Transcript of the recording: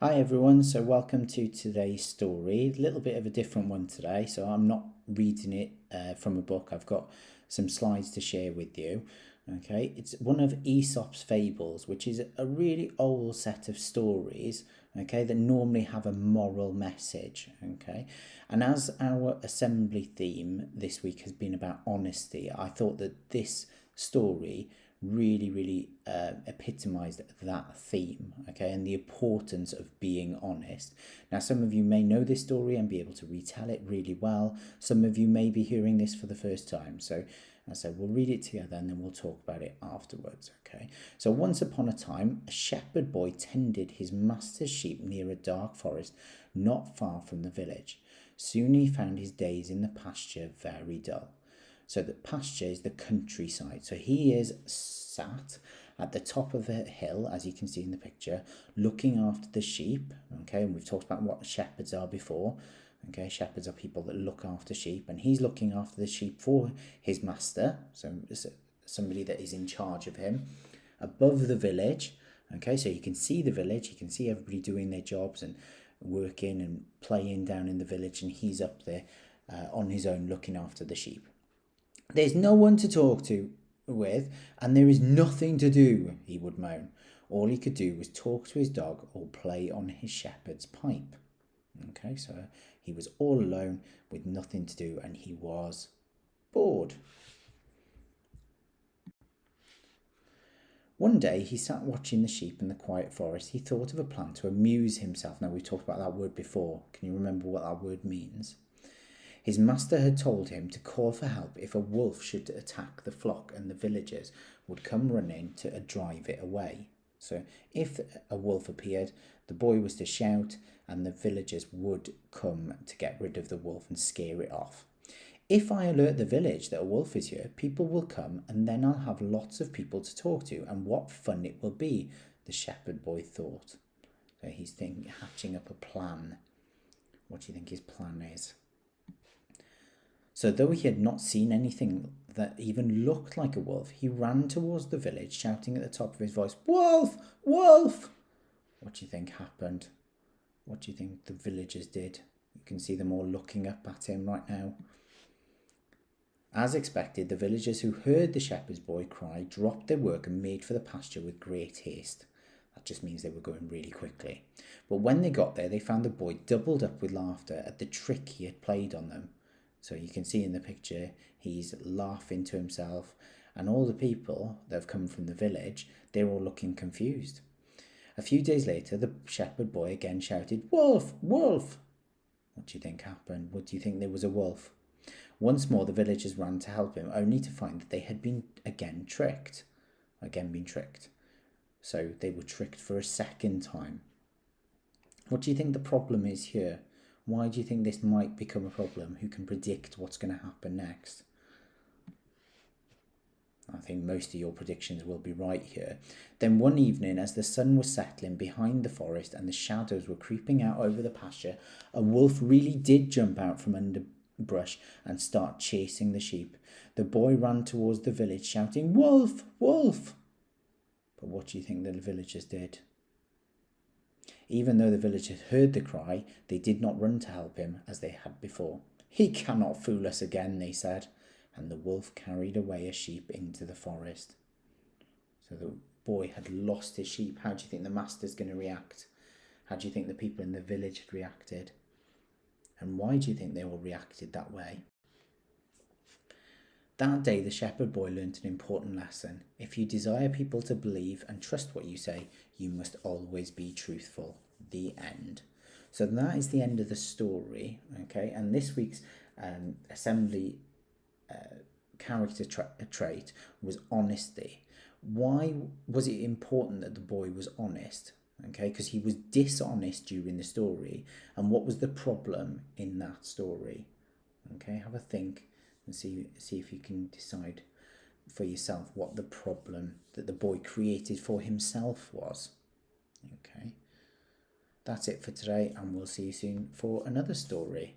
Hi everyone, so welcome to today's story. A little bit of a different one today, so I'm not reading it from a book. I've got some slides to share with you. Okay, it's one of Aesop's fables, which is a really old set of stories, okay, that normally have a moral message, okay. And as our assembly theme this week has been about honesty, I thought that this story really epitomized that theme, okay, and the importance of being honest. Now, some of you may know this story and be able to retell it really well. Some of you may be hearing this for the first time. So as I said, we'll read it together and then we'll talk about it afterwards, okay. So once upon a time, a shepherd boy tended his master's sheep near a dark forest not far from the village. Soon he found his days in the pasture very dull. So the pasture is the countryside. So he is sat at the top of a hill, as you can see in the picture, looking after the sheep. Okay, and we've talked about what shepherds are before. Okay, shepherds are people that look after sheep, and he's looking after the sheep for his master, so somebody that is in charge of him, above the village. Okay, so you can see the village, you can see everybody doing their jobs and working and playing down in the village, and he's up there on his own looking after the sheep. There's no one to talk to with, and there is nothing to do, he would moan. All he could do was talk to his dog or play on his shepherd's pipe. Okay, so he was all alone with nothing to do and he was bored. One day he sat watching the sheep in the quiet forest. He thought of a plan to amuse himself. Now, we've talked about that word before. Can you remember what that word means? His master had told him to call for help if a wolf should attack the flock, and the villagers would come running to drive it away. So if a wolf appeared, the boy was to shout and the villagers would come to get rid of the wolf and scare it off. If I alert the village that a wolf is here, people will come and then I'll have lots of people to talk to, and what fun it will be, the shepherd boy thought. So he's hatching up a plan. What do you think his plan is? So though he had not seen anything that even looked like a wolf, he ran towards the village, shouting at the top of his voice, "Wolf! Wolf!" What do you think happened? What do you think the villagers did? You can see them all looking up at him right now. As expected, the villagers who heard the shepherd's boy cry dropped their work and made for the pasture with great haste. That just means they were going really quickly. But when they got there, they found the boy doubled up with laughter at the trick he had played on them. So you can see in the picture, he's laughing to himself, and all the people that have come from the village, they're all looking confused. A few days later, the shepherd boy again shouted, "Wolf! Wolf!" What do you think happened? What do you think there was a wolf? Once more, the villagers ran to help him, only to find that they had been again tricked. So they were tricked for a second time. What do you think the problem is here? Why do you think this might become a problem? Who can predict what's going to happen next? I think most of your predictions will be right here. Then one evening, as the sun was settling behind the forest and the shadows were creeping out over the pasture, a wolf really did jump out from under brush and start chasing the sheep. The boy ran towards the village shouting, "Wolf! Wolf!" But what do you think the villagers did? Even though the villagers heard the cry, they did not run to help him as they had before. "He cannot fool us again," they said, and the wolf carried away a sheep into the forest. So the boy had lost his sheep. How do you think the master's going to react? How do you think the people in the village had reacted? And why do you think they all reacted that way? That day, the shepherd boy learnt an important lesson. If you desire people to believe and trust what you say, you must always be truthful. The end. So that is the end of the story, okay? And this week's assembly character trait was honesty. Why was it important that the boy was honest? Okay, because he was dishonest during the story. And what was the problem in that story? Okay, have a think and see if you can decide for yourself what the problem that the boy created for himself was. Okay, that's it for today, and we'll see you soon for another story.